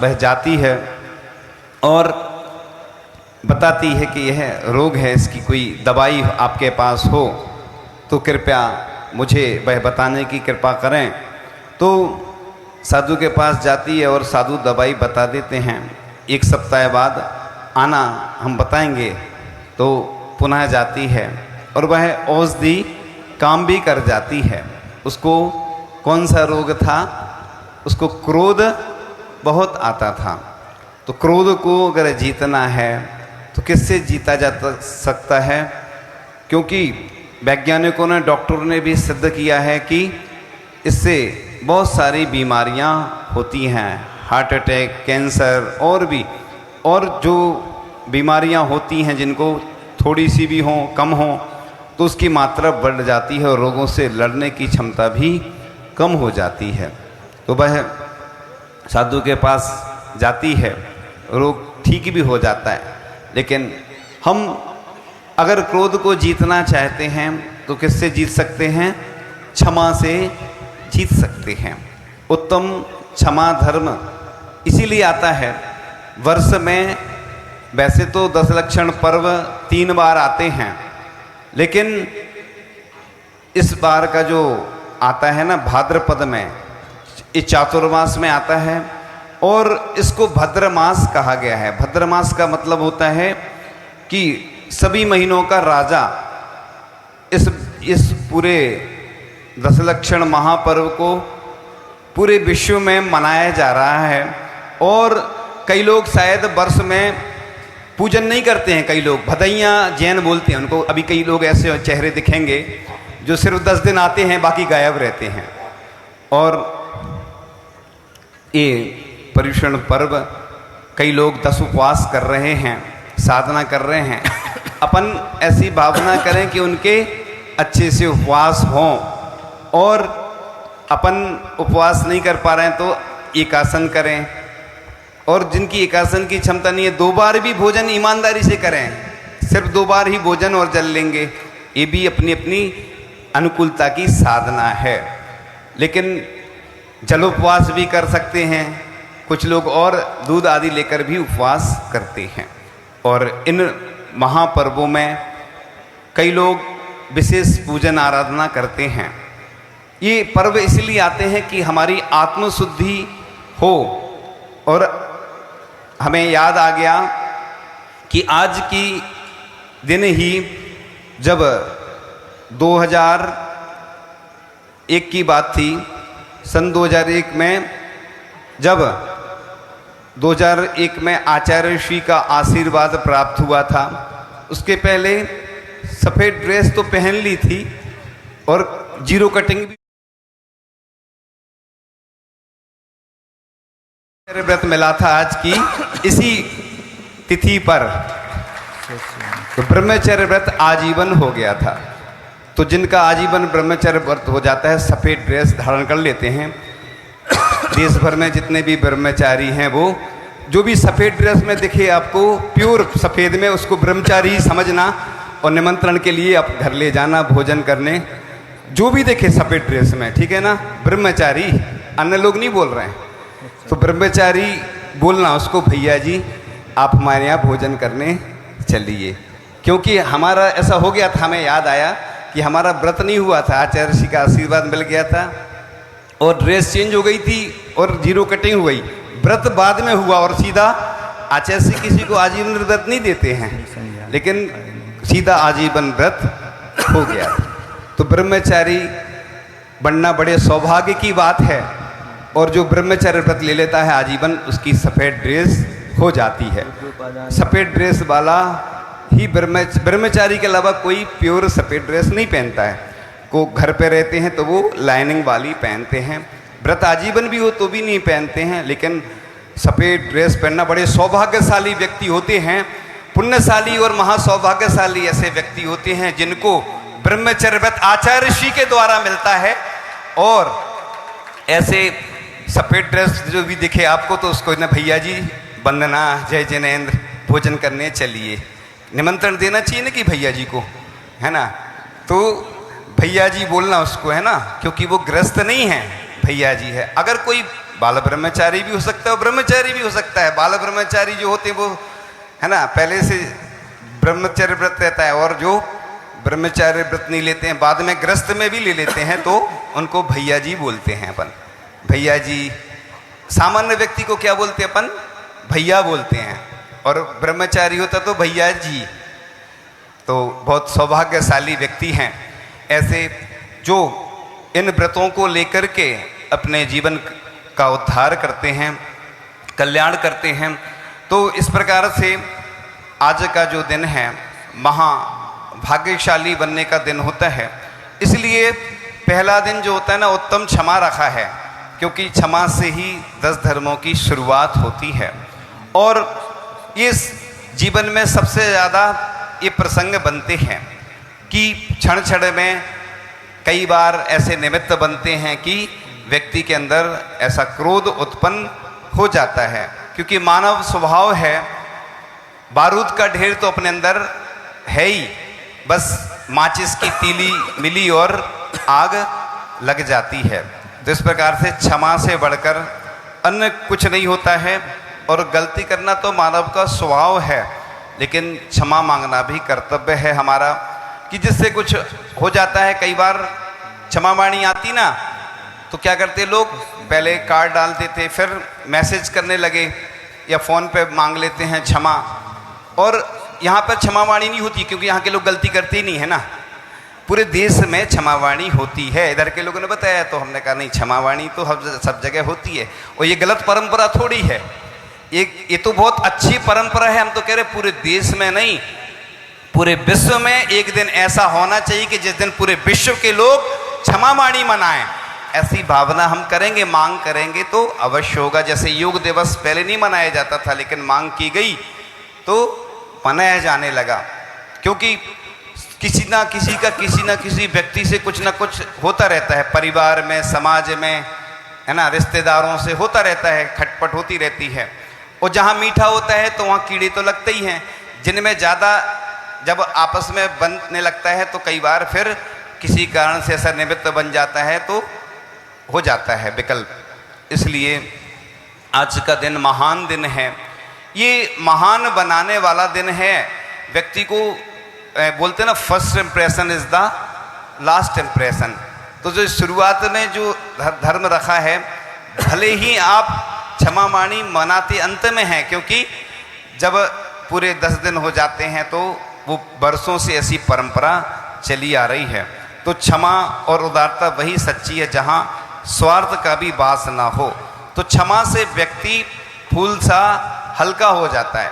वह जाती है और बताती है कि यह रोग है, इसकी कोई दवाई आपके पास हो तो कृपया मुझे वह बताने की कृपा करें। तो साधु के पास जाती है और साधु दवाई बता देते हैं। एक सप्ताह बाद आना, हम बताएंगे। तो पुनः जाती है और वह औषधि काम भी कर जाती है। उसको कौन सा रोग था? उसको क्रोध बहुत आता था। तो क्रोध को अगर जीतना है तो किससे जीता जा सकता है? क्योंकि वैज्ञानिकों ने, डॉक्टरों ने भी सिद्ध किया है कि इससे बहुत सारी बीमारियां होती हैं, हार्ट अटैक, कैंसर और भी, और जो बीमारियां होती हैं जिनको थोड़ी सी भी हो, कम हो, तो उसकी मात्रा बढ़ जाती है और रोगों से लड़ने की क्षमता भी कम हो जाती है। तो वह साधु के पास जाती है, रोग ठीक भी हो जाता है। लेकिन हम अगर क्रोध को जीतना चाहते हैं तो किससे जीत सकते हैं? क्षमा से जीत सकते हैं। उत्तम क्षमा धर्म इसीलिए आता है वर्ष में। वैसे तो 10 लक्षण पर्व 3 बार आते हैं, लेकिन इस बार का जो आता है ना भाद्रपद में, इस चातुर्मास में आता है और इसको भद्र मास कहा गया है। भद्र मास का मतलब होता है कि सभी महीनों का राजा। इस पूरे 10 लक्षण महापर्व को पूरे विश्व में मनाया जा रहा है। और कई लोग शायद वर्ष में पूजन नहीं करते हैं। कई लोग भदैया जैन बोलते हैं उनको। अभी कई लोग ऐसे चेहरे दिखेंगे जो सिर्फ 10 दिन आते हैं, बाकी गायब रहते हैं। और ये पर्युषण पर्व कई लोग 10 उपवास कर रहे हैं, साधना कर रहे हैं। अपन ऐसी भावना करें कि उनके अच्छे से उपवास हों, और अपन उपवास नहीं कर पा रहे हैं तो एकासन करें। और जिनकी एकासन की क्षमता नहीं है, 2 बार भी भोजन ईमानदारी से करें। सिर्फ 2 बार ही भोजन और जल लेंगे, ये भी अपनी अपनी अनुकूलता की साधना है। लेकिन जलोपवास भी कर सकते हैं कुछ लोग, और दूध आदि लेकर भी उपवास करते हैं। और इन महापर्वों में कई लोग विशेष पूजन आराधना करते हैं। ये पर्व इसलिए आते हैं कि हमारी आत्मशुद्धि हो। और हमें याद आ गया कि आज की दिन ही जब 2001 की बात थी, सन 2001 में, जब 2001 में आचार्य श्री का आशीर्वाद प्राप्त हुआ था। उसके पहले सफ़ेद ड्रेस तो पहन ली थी और जीरो कटिंग भी व्रत मिला था आज की इसी तिथि पर। तो ब्रह्मचर्य व्रत आजीवन हो गया था। तो जिनका आजीवन ब्रह्मचर्य व्रत हो जाता है, सफ़ेद ड्रेस धारण कर लेते हैं। देश भर में जितने भी ब्रह्मचारी हैं, वो जो भी सफ़ेद ड्रेस में दिखे आपको, प्योर सफ़ेद में, उसको ब्रह्मचारी समझना और निमंत्रण के लिए आप घर ले जाना भोजन करने। जो भी देखे सफ़ेद ड्रेस में, ठीक है ना, ब्रह्मचारी, अन्य लोग नहीं बोल रहे हैं। तो ब्रह्मचारी बोलना उसको, भैया जी आप हमारे यहाँ भोजन करने चलिए। क्योंकि हमारा ऐसा हो गया था, हमें याद आया कि हमारा व्रत नहीं हुआ था, आचार्य जी का आशीर्वाद मिल गया था और ड्रेस चेंज हो गई थी और जीरो कटिंग हो गई। व्रत बाद में हुआ और सीधा आचार्य जी किसी को आजीवन व्रत नहीं देते हैं, लेकिन सीधा आजीवन व्रत हो गया। तो ब्रह्मचारी बनना बड़े सौभाग्य की बात है। और जो ब्रह्मचर्य व्रत ले लेता है आजीवन, उसकी सफ़ेद ड्रेस हो जाती है। सफ़ेद ड्रेस वाला ही ब्रह्मचारी के अलावा कोई प्योर सफ़ेद ड्रेस नहीं पहनता है। को घर पे रहते हैं तो वो लाइनिंग वाली पहनते हैं। व्रत आजीवन भी हो तो भी नहीं पहनते हैं। लेकिन सफ़ेद ड्रेस पहनना बड़े सौभाग्यशाली व्यक्ति होते हैं। पुण्यशाली और महासौभाग्यशाली ऐसे व्यक्ति होते हैं जिनको ब्रह्मचर्य व्रत आचार्य श्री के द्वारा मिलता है। और ऐसे सफ़ेद ड्रेस जो भी दिखे आपको, तो उसको ना, भैया जी वंदना, जय जिनेन्द्र, भोजन करने चलिए, निमंत्रण देना चाहिए ना कि भैया जी को, है ना। तो भैया जी बोलना उसको, है ना, क्योंकि वो ग्रस्त नहीं है, भैया जी है। अगर कोई बाल ब्रह्मचारी भी हो सकता है और ब्रह्मचारी भी हो सकता है। बाल ब्रह्मचारी जो होते हैं वो है ना पहले से ब्रह्मचर्य व्रत रहता है, और जो ब्रह्मचार्य व्रत नहीं लेते हैं बाद में ग्रस्त में भी ले लेते हैं तो उनको भैया जी बोलते हैं अपन। भैया जी, सामान्य व्यक्ति को क्या बोलते हैं अपन? भैया बोलते हैं, और ब्रह्मचारी होता तो भैया जी। तो बहुत सौभाग्यशाली व्यक्ति हैं ऐसे जो इन व्रतों को लेकर के अपने जीवन का उद्धार करते हैं, कल्याण करते हैं। तो इस प्रकार से आज का जो दिन है महा भाग्यशाली बनने का दिन होता है। इसलिए पहला दिन जो होता है ना उत्तम क्षमा रखा है, क्योंकि क्षमा से ही 10 धर्मों की शुरुआत होती है। और इस जीवन में सबसे ज़्यादा ये प्रसंग बनते हैं कि क्षण क्षण में कई बार ऐसे निमित्त बनते हैं कि व्यक्ति के अंदर ऐसा क्रोध उत्पन्न हो जाता है, क्योंकि मानव स्वभाव है, बारूद का ढेर तो अपने अंदर है ही, बस माचिस की तीली मिली और आग लग जाती है। तो इस प्रकार से क्षमा से बढ़कर अन्य कुछ नहीं होता है। और गलती करना तो मानव का स्वभाव है, लेकिन क्षमा मांगना भी कर्तव्य है हमारा, कि जिससे कुछ हो जाता है। कई बार क्षमा वाणी आती ना तो क्या करते लोग, पहले कार्ड डालते थे, फिर मैसेज करने लगे या फ़ोन पे मांग लेते हैं क्षमा। और यहाँ पर क्षमा वाणी नहीं होती, क्योंकि यहाँ के लोग गलती करते ही नहीं है ना। पूरे देश में क्षमा वाणी होती है। इधर के लोगों ने बताया तो हमने कहा नहीं, क्षमा वाणी तो सब जगह होती है, और ये गलत परंपरा थोड़ी है। ये तो बहुत अच्छी परंपरा है। हम तो कह रहे पूरे देश में नहीं, पूरे विश्व में एक दिन ऐसा होना चाहिए कि जिस दिन पूरे विश्व के लोग क्षमा वाणी मनाएं। ऐसी भावना हम करेंगे, मांग करेंगे तो अवश्य होगा। जैसे योग दिवस पहले नहीं मनाया जाता था, लेकिन मांग की गई तो मनाया जाने लगा, क्योंकि किसी ना किसी व्यक्ति से कुछ ना कुछ होता रहता है, परिवार में, समाज में, है ना, रिश्तेदारों से होता रहता है, खटपट होती रहती है। और जहाँ मीठा होता है तो वहाँ कीड़े तो लगते ही हैं, जिनमें ज़्यादा जब आपस में बनने लगता है तो कई बार फिर किसी कारण से ऐसा निमित्त बन जाता है तो हो जाता है विकल्प। इसलिए आज का दिन महान दिन है, ये महान बनाने वाला दिन है। व्यक्ति को बोलते हैं ना, first impression is the last impression. तो जो शुरुआत में जो धर्म रखा है, भले ही आप क्षमा वाणी मनाते अंत में हैं, क्योंकि जब पूरे 10 दिन हो जाते हैं तो वो बरसों से ऐसी परंपरा चली आ रही है। तो क्षमा और उदारता वही सच्ची है जहाँ स्वार्थ का भी वास ना हो। तो क्षमा से व्यक्ति फूल सा हल्का हो जाता है।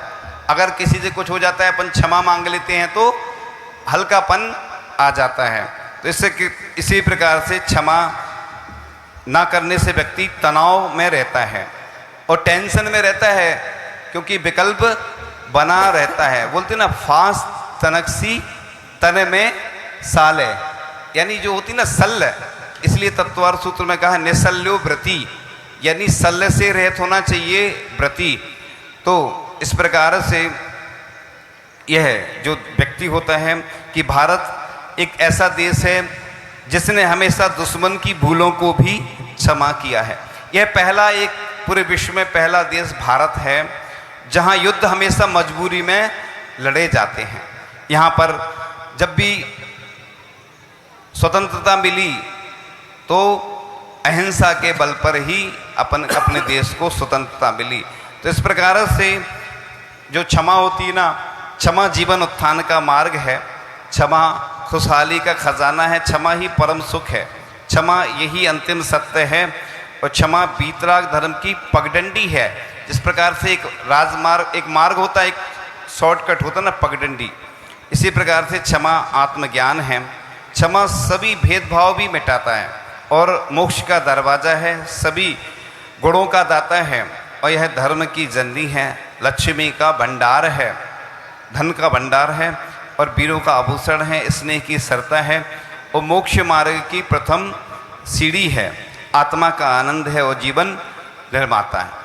अगर किसी से कुछ हो जाता है, अपन क्षमा मांग लेते हैं तो हल्कापन आ जाता है। तो इसी प्रकार से क्षमा ना करने से व्यक्ति तनाव में रहता है और टेंशन में रहता है, क्योंकि विकल्प बना रहता है। बोलते ना, फांस तनकसी तन में साले, यानी जो होती ना सल्ल, इसलिए तत्वार्थ सूत्र में कहा निसल्यो व्रति, यानी सल्ल से रहित होना चाहिए व्रति। तो इस प्रकार से यह जो व्यक्ति होता है कि भारत एक ऐसा देश है जिसने हमेशा दुश्मन की भूलों को भी क्षमा किया है। यह पहला, एक पूरे विश्व में पहला देश भारत है जहां युद्ध हमेशा मजबूरी में लड़े जाते हैं। यहाँ पर जब भी स्वतंत्रता मिली तो अहिंसा के बल पर ही अपने देश को स्वतंत्रता मिली। तो इस प्रकार से जो क्षमा होती है ना, क्षमा जीवन उत्थान का मार्ग है, क्षमा खुशहाली का खजाना है, क्षमा ही परम सुख है, क्षमा यही अंतिम सत्य है, और क्षमा वीतराग धर्म की पगडंडी है। जिस प्रकार से एक राजमार्ग, एक मार्ग होता है, एक शॉर्टकट होता है ना, पगडंडी, इसी प्रकार से क्षमा आत्मज्ञान है। क्षमा सभी भेदभाव भी मिटाता है और मोक्ष का दरवाजा है, सभी गुणों का दाता है, और यह धर्म की जननी है, लक्ष्मी का भंडार है, धन का भंडार है, और वीरों का आभूषण है, स्नेह की सरता है, और मोक्ष मार्ग की प्रथम सीढ़ी है, आत्मा का आनंद है और जीवन निर्माता है।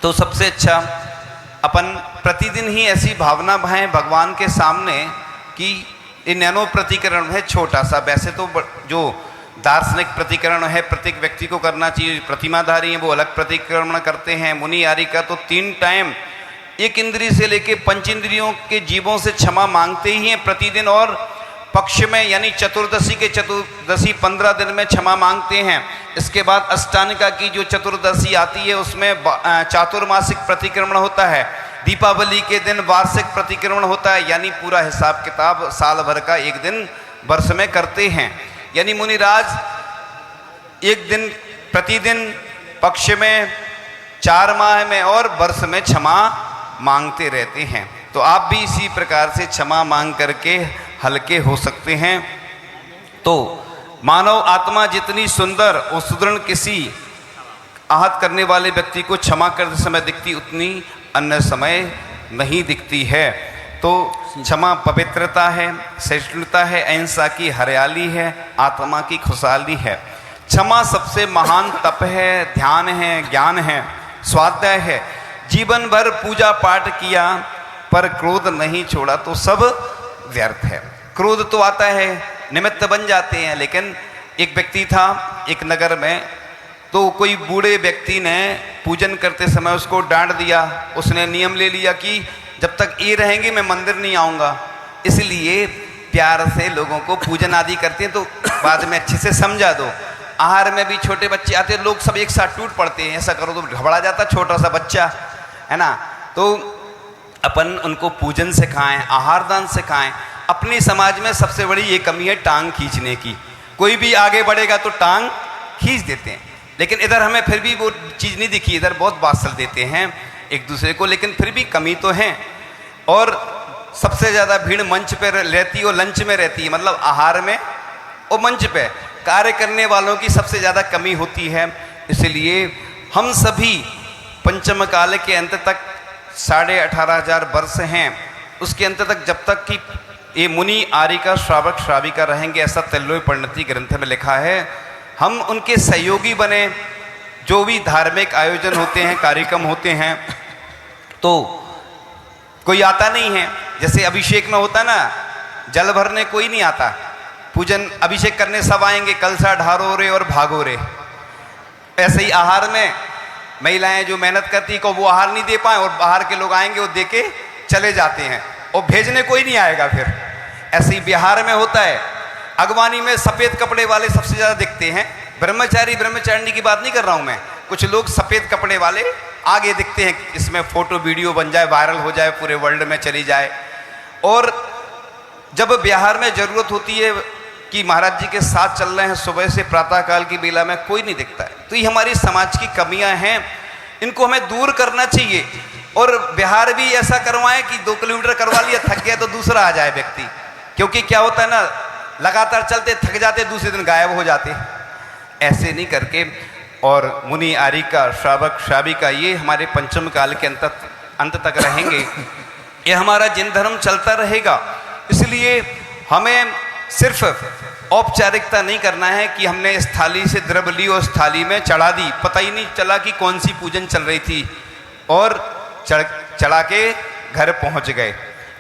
तो सबसे अच्छा अपन प्रतिदिन ही ऐसी भावना भाएं भगवान के सामने कि ये नैनो प्रतिकरण है, छोटा सा। वैसे तो जो दार्शनिक प्रतिक्रमण है, प्रत्येक व्यक्ति को करना चाहिए। प्रतिमाधारी हैं वो अलग प्रतिक्रमण करते हैं। मुनि आर्य का तो 3 टाइम एक इंद्रिय से लेके 5 इंद्रियों के जीवों से क्षमा मांगते ही हैं प्रतिदिन, और पक्ष में यानी चतुर्दशी के चतुर्दशी 15 दिन में क्षमा मांगते हैं। इसके बाद अष्टानिका की जो चतुर्दशी आती है उसमें चातुर्मासिक प्रतिक्रमण होता है। दीपावली के दिन वार्षिक प्रतिक्रमण होता है, यानी पूरा हिसाब किताब साल भर का एक दिन वर्ष में करते हैं। यानी मुनिराज एक दिन प्रतिदिन, पक्ष में, 4 माह में और वर्ष में क्षमा मांगते रहते हैं। तो आप भी इसी प्रकार से क्षमा मांग करके हल्के हो सकते हैं। तो मानव आत्मा जितनी सुंदर और सुदृढ़ किसी आहत करने वाले व्यक्ति को क्षमा करते समय दिखती, उतनी अन्य समय नहीं दिखती है। तो क्षमा पवित्रता है, सहिष्णुता है, अहिंसा की हरियाली है, आत्मा की खुशहाली है। क्षमा सबसे महान तप है, ध्यान है, ज्ञान है, स्वाध्याय है। जीवन भर पूजा पाठ किया पर क्रोध नहीं छोड़ा तो सब व्यर्थ है। क्रोध तो आता है, निमित्त बन जाते हैं, लेकिन एक व्यक्ति था एक नगर में, तो कोई बूढ़े व्यक्ति ने पूजन करते समय उसको डांट दिया। उसने नियम ले लिया कि जब तक ये रहेंगे मैं मंदिर नहीं आऊँगा। इसलिए प्यार से लोगों को पूजन आदि करते हैं, तो बाद में अच्छे से समझा दो। आहार में भी छोटे बच्चे आते, लोग सब एक साथ टूट पड़ते हैं, ऐसा करो तो घबरा जाता छोटा सा बच्चा, है ना। तो अपन उनको पूजन सिखाएं, आहार दान सिखाएं। अपनी समाज में सबसे बड़ी ये कमी है टांग खींचने की। कोई भी आगे बढ़ेगा तो टांग खींच देते हैं, लेकिन इधर हमें फिर भी वो चीज़ नहीं दिखी। इधर बहुत बात्सल देते हैं एक दूसरे को, लेकिन फिर भी कमी तो है। और सबसे ज़्यादा भीड़ मंच पर रहती है और लंच में रहती है, मतलब आहार में और मंच पे कार्य करने वालों की सबसे ज़्यादा कमी होती है। इसलिए हम सभी पंचम काल के अंत तक 18,500 वर्ष हैं, उसके अंत तक जब तक कि ये मुनि आर्य का श्रावक श्राविका रहेंगे, ऐसा तैलव्य परिणति ग्रंथ में लिखा है। हम उनके सहयोगी बने। जो भी धार्मिक आयोजन होते हैं, कार्यक्रम होते हैं, तो कोई आता नहीं है। जैसे अभिषेक में होता ना, जल भरने कोई नहीं आता, पूजन अभिषेक करने सब आएंगे, कलसा ढारो रे और भागो रे। ऐसे ही आहार में महिलाएं जो मेहनत करती को वो आहार नहीं दे पाए, और बाहर के लोग आएंगे वो दे के चले जाते हैं, और भेजने कोई नहीं आएगा फिर। ऐसे ही बिहार में होता है, अगवानी में सफ़ेद कपड़े वाले सबसे ज़्यादा दिखते हैं। ब्रह्मचारी ब्रह्मचारिणी की बात नहीं कर रहा हूँ मैं, कुछ लोग सफ़ेद कपड़े वाले आगे दिखते हैं, इसमें फ़ोटो वीडियो बन जाए, वायरल हो जाए, पूरे वर्ल्ड में चली जाए। और जब बिहार में ज़रूरत होती है कि महाराज जी के साथ चल रहे हैं, सुबह से प्रातःकाल की बेला में कोई नहीं दिखता है। तो ये हमारी समाज की कमियां हैं, इनको हमें दूर करना चाहिए। और बिहार भी ऐसा करवाएं कि 2 किलोमीटर करवा लिया, थक गया तो दूसरा आ जाए व्यक्ति। क्योंकि क्या होता है ना, लगातार चलते थक जाते, दूसरे दिन गायब हो जाते। ऐसे नहीं करके, और मुनि आर्य का श्रावक श्राविका ये हमारे पंचम काल के अंत तक रहेंगे। ये हमारा जिन धर्म चलता रहेगा। इसलिए हमें सिर्फ औपचारिकता नहीं करना है कि हमने इस थाली से द्रव्य ली और इस थाली में चढ़ा दी, पता ही नहीं चला कि कौन सी पूजन चल रही थी, और चढ़ा के घर पहुंच गए।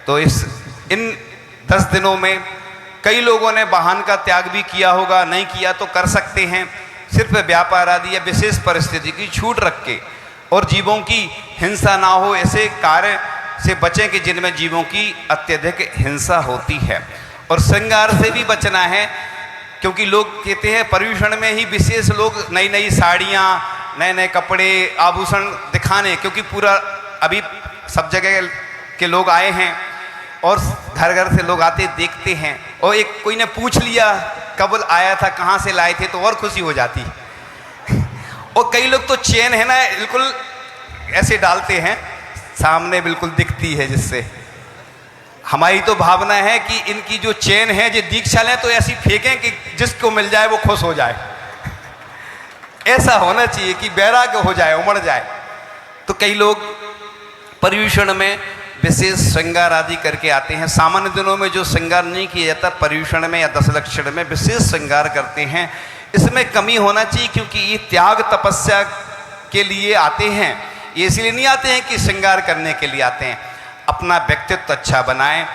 तो इन 10 दिनों में कई लोगों ने वाहन का त्याग भी किया होगा, नहीं किया तो कर सकते हैं। सिर्फ व्यापार आदि या विशेष परिस्थिति की छूट रख के, और जीवों की हिंसा ना हो, ऐसे कार्य से बचें कि जिनमें जीवों की अत्यधिक हिंसा होती है। और श्रृंगार से भी बचना है, क्योंकि लोग कहते हैं पर्यूषण में ही विशेष लोग नई नई साड़ियाँ, नए नए कपड़े, आभूषण दिखाने, क्योंकि पूरा अभी सब जगह के लोग आए हैं और घर घर से लोग आते देखते हैं। और एक कोई ने पूछ लिया कब आया था, कहाँ से लाए थे, तो और खुशी हो जाती। और कई लोग तो चेन है ना बिल्कुल ऐसे डालते हैं, सामने बिल्कुल दिखती है, जिससे हमारी तो भावना है कि इनकी जो चेन है, जो दीक्षा लें तो ऐसी फेंकें कि जिसको मिल जाए वो खुश हो जाए। ऐसा होना चाहिए कि वैराग्य हो जाए, उमड़ जाए। तो कई लोग पर्यूषण में विशेष श्रृंगार आदि करके आते हैं। सामान्य दिनों में जो श्रृंगार नहीं किया जाता, पर्यूषण में या 10 लक्षण में विशेष श्रृंगार करते हैं। इसमें कमी होना चाहिए, क्योंकि ये त्याग तपस्या के लिए आते हैं। ये इसलिए नहीं आते हैं कि श्रृंगार करने के लिए आते हैं। अपना व्यक्तित्व अच्छा बनाएं,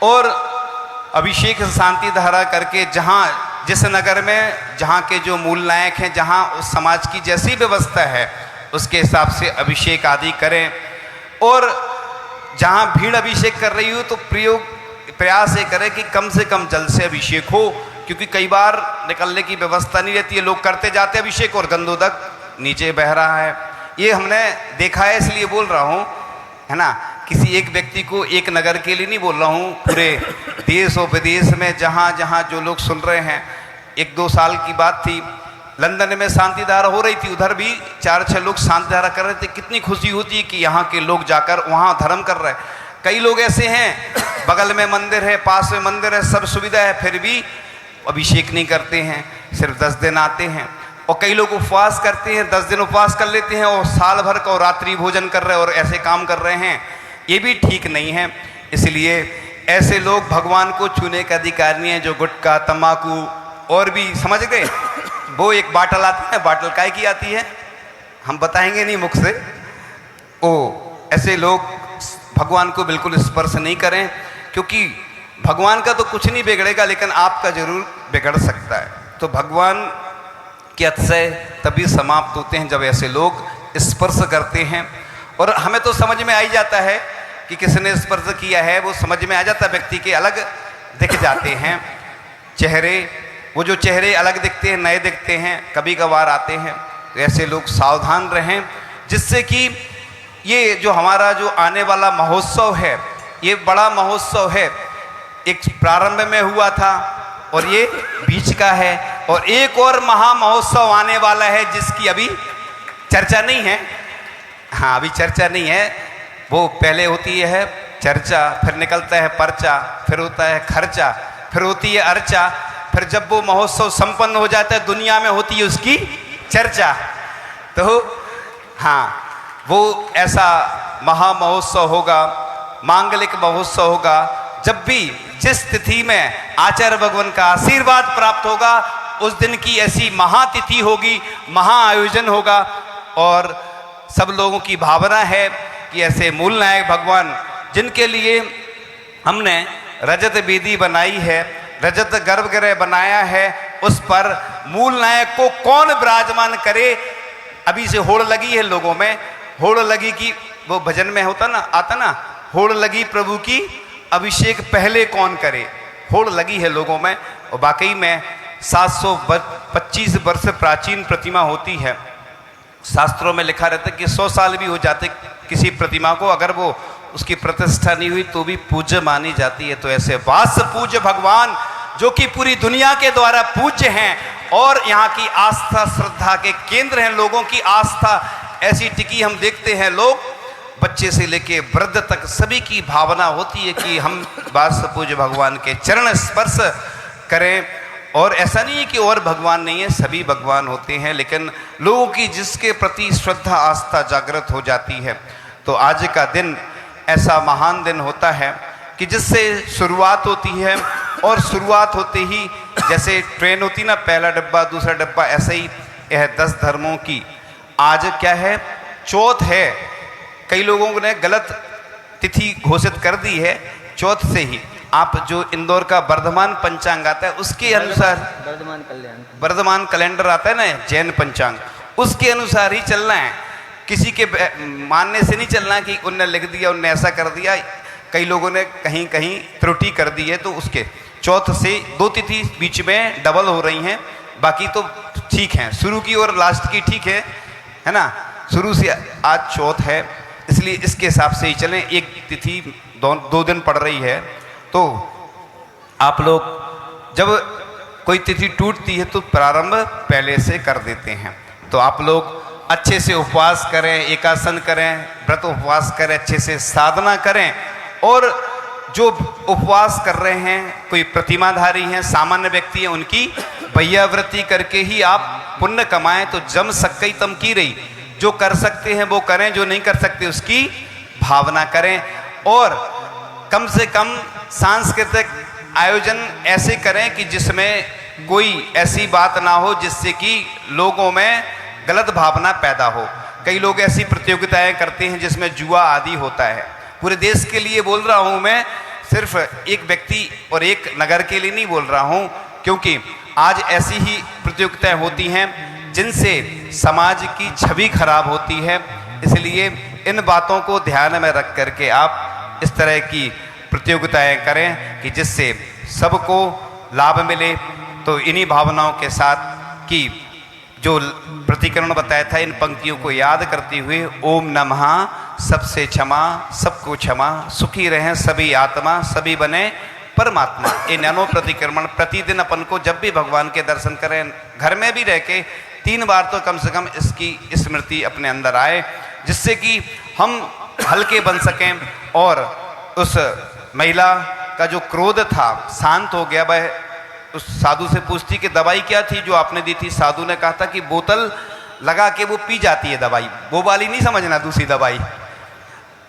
और अभिषेक शांति धारा करके जहाँ जिस नगर में जहाँ के जो मूल नायक हैं, जहाँ उस समाज की जैसी व्यवस्था है उसके हिसाब से अभिषेक आदि करें। और जहाँ भीड़ अभिषेक कर रही हो तो प्रयास ये करें कि कम से कम जल से अभिषेक हो, क्योंकि कई बार निकलने की व्यवस्था नहीं रहती है, लोग करते जाते अभिषेक और गंधोदक नीचे बह रहा है। ये हमने देखा है, इसलिए बोल रहा हूँ, है ना। किसी एक व्यक्ति को, एक नगर के लिए नहीं बोल रहा हूँ, पूरे देश और विदेश में जहाँ जहाँ जो लोग सुन रहे हैं। 1-2 साल की बात थी, लंदन में शांति धारा हो रही थी, उधर भी 4-6 लोग शांति धारा कर रहे थे। कितनी खुशी होती है कि यहाँ के लोग जाकर वहाँ धर्म कर रहे हैं। कई लोग ऐसे हैं, बगल में मंदिर है, पास में मंदिर है, सब सुविधा है, फिर भी अभिषेक नहीं करते हैं, सिर्फ 10 दिन आते हैं। और कई लोग उपवास करते हैं, 10 दिन उपवास कर लेते हैं और साल भर का रात्रि भोजन कर रहे हैं और ऐसे काम कर रहे हैं। ये भी ठीक नहीं है। इसलिए ऐसे लोग भगवान को छूने का अधिकार नहीं है। जो गुटखा, तम्बाकू और भी, समझ गए, वो एक बाटल आती है, बाटल काय की आती है, हम बताएंगे नहीं मुख से। ऐसे लोग भगवान को बिल्कुल स्पर्श नहीं करें, क्योंकि भगवान का तो कुछ नहीं बिगड़ेगा, लेकिन आपका जरूर बिगड़ सकता है। तो भगवान के अतिशय तभी समाप्त होते हैं जब ऐसे लोग स्पर्श करते हैं। और हमें तो समझ में आ ही जाता है कि किसने स्पर्श किया है, वो समझ में आ जाता है। व्यक्ति के अलग दिख जाते हैं चेहरे, वो जो चेहरे अलग दिखते हैं, नए दिखते हैं, कभी कभार आते हैं। तो ऐसे लोग सावधान रहें, जिससे कि ये जो हमारा जो आने वाला महोत्सव है, ये बड़ा महोत्सव है। एक प्रारंभ में हुआ था और ये बीच का है, और एक और महा महोत्सव आने वाला है जिसकी अभी चर्चा नहीं है। हाँ, अभी चर्चा नहीं है, वो पहले होती है चर्चा, फिर निकलता है पर्चा, फिर होता है खर्चा, फिर होती है अर्चा, फिर जब वो महोत्सव संपन्न हो जाता है दुनिया में होती है उसकी चर्चा। तो हाँ, वो ऐसा महा महोत्सव होगा, मांगलिक महोत्सव होगा, जब भी जिस तिथि में आचार्य भगवान का आशीर्वाद प्राप्त होगा उस दिन की ऐसी महातिथि होगी, महा आयोजन होगा। और सब लोगों की भावना है कि ऐसे मूल नायक भगवान, जिनके लिए हमने रजत वेदी बनाई है, रजत गर्भगृह बनाया है, उस पर मूल नायक को कौन विराजमान करे। अभी से होड़ लगी है लोगों में, होड़ लगी कि वो भजन में होता ना, आता ना, होड़ लगी प्रभु की अभिषेक पहले कौन करे। होड़ लगी है लोगों में। और वाकई में 725 वर्ष प्राचीन प्रतिमा होती है। शास्त्रों में लिखा रहता है कि 100 साल भी हो जाते किसी प्रतिमा को, अगर वो उसकी प्रतिष्ठा नहीं हुई तो भी पूज्य मानी जाती है। तो ऐसे वास पूज्य भगवान, जो कि पूरी दुनिया के द्वारा पूज्य हैं और यहाँ की आस्था श्रद्धा के केंद्र हैं, लोगों की आस्था ऐसी टिकी, हम देखते हैं लोग बच्चे से लेके वृद्ध तक सभी की भावना होती है कि हम वास पूज्य भगवान के चरण स्पर्श करें। और ऐसा नहीं है कि और भगवान नहीं है, सभी भगवान होते हैं, लेकिन लोगों की जिसके प्रति श्रद्धा आस्था जागृत हो जाती है। तो आज का दिन ऐसा महान दिन होता है कि जिससे शुरुआत होती है, और शुरुआत होते ही जैसे ट्रेन होती ना, पहला डब्बा दूसरा डब्बा, ऐसे ही यह 10 धर्मों की आज क्या है, चौथ है। कई लोगों ने गलत तिथि घोषित कर दी है, चौथ से ही। आप जो इंदौर का वर्धमान पंचांग आता है उसके अनुसार, वर्धमान कैलेंडर आता है ना, जैन पंचांग, उसके अनुसार ही चलना है। किसी के मानने से नहीं चलना कि उनने लिख दिया, उनने ऐसा कर दिया। कई लोगों ने कहीं कहीं त्रुटि कर दी है, तो उसके चौथ से 2 तिथि बीच में डबल हो रही हैं, बाकी तो ठीक है, शुरू की और लास्ट की ठीक है ना। शुरू से आज चौथ है, इसलिए इसके हिसाब से ही चलें। एक तिथि 2 दिन पड़ रही है, तो आप लोग जब कोई तिथि टूटती है तो प्रारंभ पहले से कर देते हैं। तो आप लोग अच्छे से उपवास करें, एकासन करें, व्रत उपवास करें, अच्छे से साधना करें। और जो उपवास कर रहे हैं, कोई प्रतिमाधारी हैं, सामान्य व्यक्ति हैं, उनकी भैयावृत्ति करके ही आप पुण्य कमाएं। तो जम सकई तम की रही, जो कर सकते हैं वो करें, जो नहीं कर सकते उसकी भावना करें। और कम से कम सांस्कृतिक आयोजन ऐसे करें कि जिसमें कोई ऐसी बात ना हो जिससे कि लोगों में गलत भावना पैदा हो। कई लोग ऐसी प्रतियोगिताएं करते हैं जिसमें जुआ आदि होता है। पूरे देश के लिए बोल रहा हूं मैं, सिर्फ एक व्यक्ति और एक नगर के लिए नहीं बोल रहा हूं, क्योंकि आज ऐसी ही प्रतियोगिताएं होती हैं जिनसे समाज की छवि खराब होती है। इसलिए इन बातों को ध्यान में रख करके आप इस तरह की प्रतियोगिताएं करें कि जिससे सबको लाभ मिले। तो इन्हीं भावनाओं के साथ कि जो प्रतिकरण बताया था, इन पंक्तियों को याद करते हुए ओम नमः सबसे क्षमा, सबको क्षमा, सुखी रहें सभी आत्मा, सभी बने परमात्मा। ये नैनो प्रतिक्रमण प्रतिदिन अपन को जब भी भगवान के दर्शन करें, घर में भी रह के 3 बार तो कम से कम इसकी स्मृति अपने अंदर आए, जिससे कि हम हल्के बन सकें और उस महिला का जो क्रोध था शांत हो गया। वह उस साधु से पूछती कि दवाई क्या थी जो आपने दी थी। साधु ने कहा था कि बोतल लगा के वो पी जाती है दवाई, वो वाली नहीं समझना, दूसरी दवाई।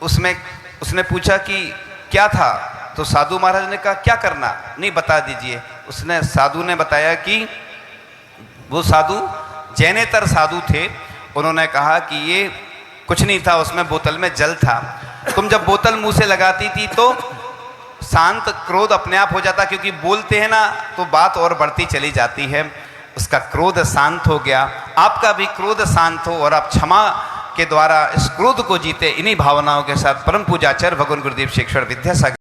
उसने पूछा कि क्या था, तो साधु महाराज ने कहा क्या करना, नहीं बता दीजिए। साधु ने बताया कि वो साधु जैनेतर साधु थे। उन्होंने कहा कि ये कुछ नहीं था, उसमें बोतल में जल था। तुम जब बोतल मुंह से लगाती थी तो शांत क्रोध अपने आप हो जाता, क्योंकि बोलते हैं ना तो बात और बढ़ती चली जाती है। उसका क्रोध शांत हो गया। आपका भी क्रोध शांत हो और आप क्षमा के द्वारा इस क्रोध को जीते। इन्हीं भावनाओं के साथ परम पूजाचार्य भगवान गुरुदेव श्री ईश्वर विद्यासागर